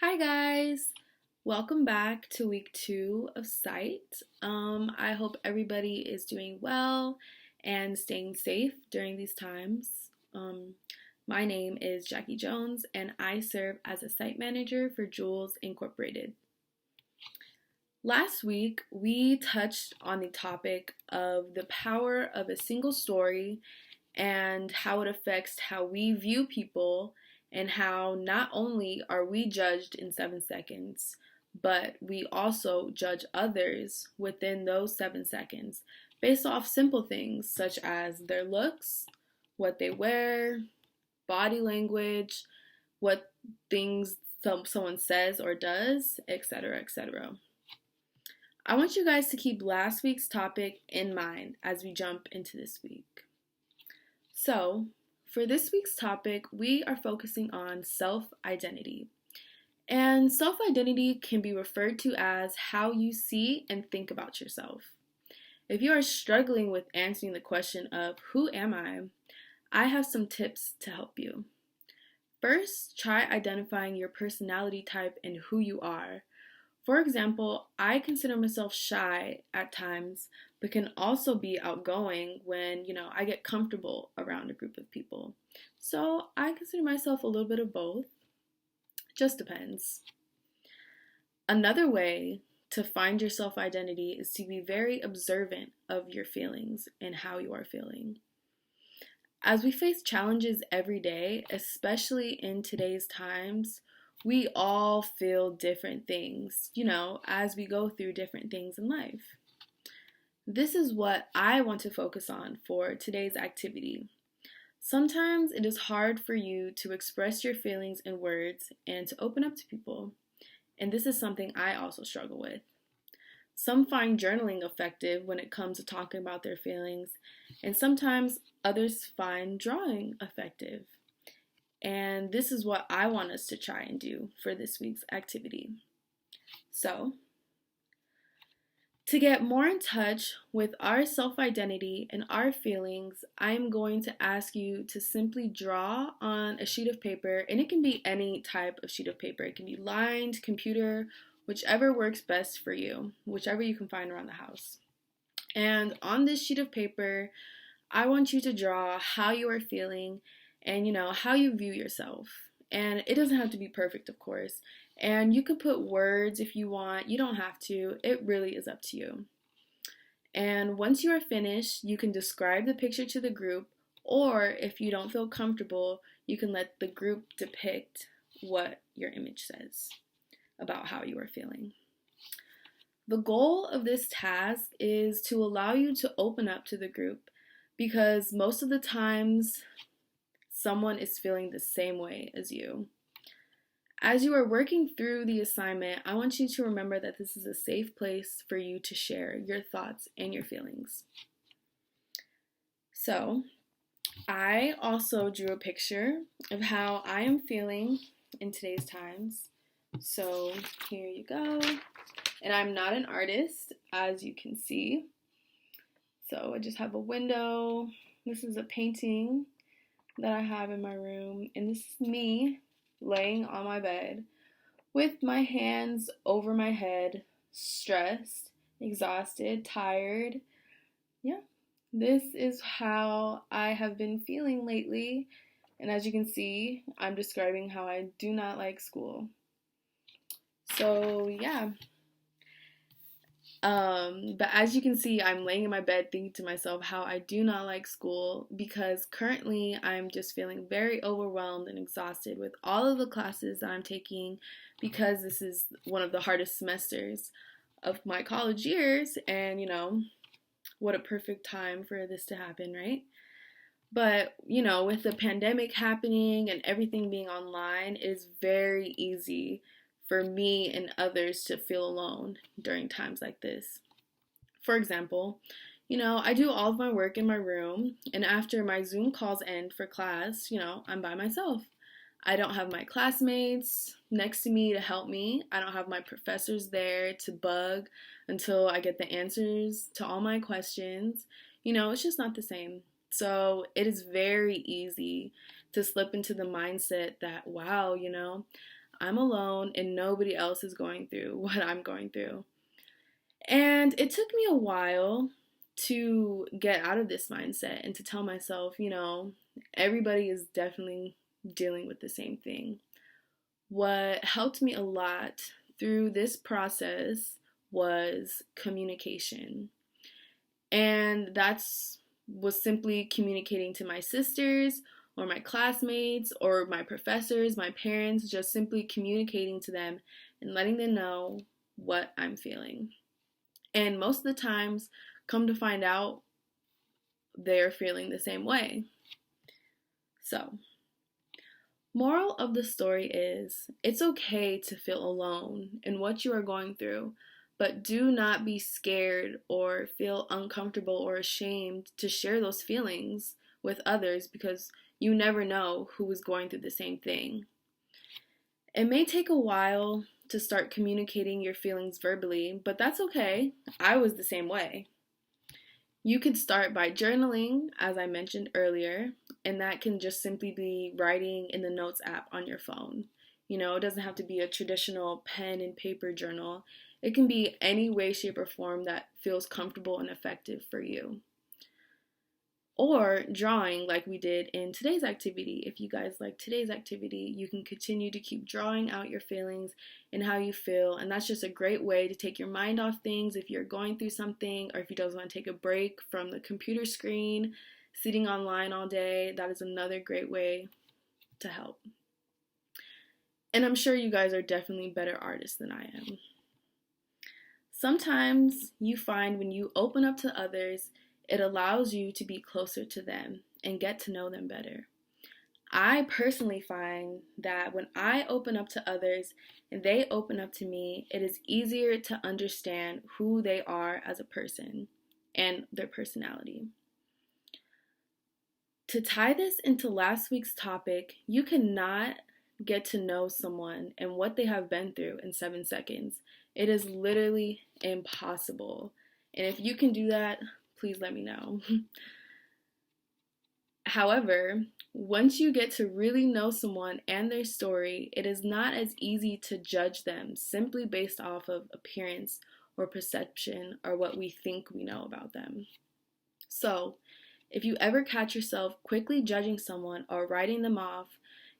Hi guys, welcome back to week 2 of Sight. I hope everybody is doing well and staying safe during these times. My name is Jackie Jones and I serve as a site manager for Jules Incorporated. Last week, we touched on the topic of the power of a single story and how it affects how we view people, and how not only are we judged in 7 seconds, but we also judge others within those 7 seconds based off simple things such as their looks, what they wear, body language, what things someone says or does, etc., etc. I want you guys to keep last week's topic in mind as we jump into this week. So, for this week's topic, we are focusing on self-identity. And self-identity can be referred to as how you see and think about yourself. If you are struggling with answering the question of who am I have some tips to help you. First, try identifying your personality type and who you are. For example, I consider myself shy at times, but can also be outgoing when, I get comfortable around a group of people. So I consider myself a little bit of both. Just depends. Another way to find your self identity is to be very observant of your feelings and how you are feeling. As we face challenges every day, especially in today's times, we all feel different things, as we go through different things in life. This is what I want to focus on for today's activity. Sometimes it is hard for you to express your feelings in words and to open up to people, and this is something I also struggle with. Some find journaling effective when it comes to talking about their feelings, and sometimes others find drawing effective. And this is what I want us to try and do for this week's activity. So, to get more in touch with our self-identity and our feelings, I'm going to ask you to simply draw on a sheet of paper, and it can be any type of sheet of paper. It can be lined, computer, whichever works best for you, whichever you can find around the house. And on this sheet of paper, I want you to draw how you are feeling and how you view yourself. And it doesn't have to be perfect, of course. And you can put words if you want. You don't have to. It really is up to you. And once you are finished, you can describe the picture to the group, or if you don't feel comfortable, you can let the group depict what your image says about how you are feeling. The goal of this task is to allow you to open up to the group, because most of the times someone is feeling the same way as you. As you are working through the assignment, I want you to remember that this is a safe place for you to share your thoughts and your feelings. So, I also drew a picture of how I am feeling in today's times. So, here you go. And I'm not an artist, as you can see. So, I just have a window. This is a painting that I have in my room, and this is me laying on my bed with my hands over my head, stressed, exhausted, tired. Yeah, this is how I have been feeling lately, and as you can see, I'm describing how I do not like school. So yeah. But as you can see, I'm laying in my bed thinking to myself how I do not like school, because currently I'm just feeling very overwhelmed and exhausted with all of the classes that I'm taking, because this is one of the hardest semesters of my college years, and what a perfect time for this to happen, right? But, with the pandemic happening and everything being online, it is very easy for me and others to feel alone during times like this. For example, I do all of my work in my room, and after my Zoom calls end for class, I'm by myself. I don't have my classmates next to me to help me. I don't have my professors there to bug until I get the answers to all my questions. It's just not the same. So it is very easy to slip into the mindset that, wow, I'm alone and nobody else is going through what I'm going through. And it took me a while to get out of this mindset and to tell myself, everybody is definitely dealing with the same thing. What helped me a lot through this process was communication. And was simply communicating to my sisters or my classmates or my professors, my parents, just simply communicating to them and letting them know what I'm feeling. And most of the times, come to find out, they're feeling the same way. So, moral of the story is, it's okay to feel alone in what you are going through, but do not be scared or feel uncomfortable or ashamed to share those feelings with others, because you never know who is going through the same thing. It may take a while to start communicating your feelings verbally, but that's okay. I was the same way. You could start by journaling, as I mentioned earlier, and that can just simply be writing in the Notes app on your phone. It doesn't have to be a traditional pen and paper journal. It can be any way, shape, or form that feels comfortable and effective for you. Or drawing, like we did in today's activity. If you guys like today's activity, you can continue to keep drawing out your feelings and how you feel. And that's just a great way to take your mind off things if you're going through something, or if you just want to take a break from the computer screen, sitting online all day. That is another great way to help. And I'm sure you guys are definitely better artists than I am. Sometimes you find when you open up to others, it allows you to be closer to them and get to know them better. I personally find that when I open up to others and they open up to me, it is easier to understand who they are as a person and their personality. To tie this into last week's topic, you cannot get to know someone and what they have been through in 7 seconds. It is literally impossible. And if you can do that, please let me know. However, once you get to really know someone and their story, it is not as easy to judge them simply based off of appearance or perception or what we think we know about them. So, if you ever catch yourself quickly judging someone or writing them off,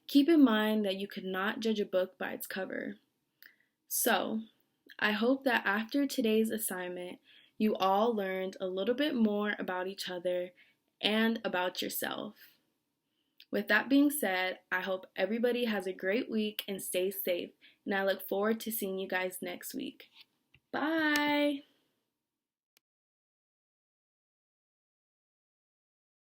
keep in mind that you could not judge a book by its cover. So, I hope that after today's assignment, you all learned a little bit more about each other and about yourself. With that being said, I hope everybody has a great week and stays safe, and I look forward to seeing you guys next week. Bye!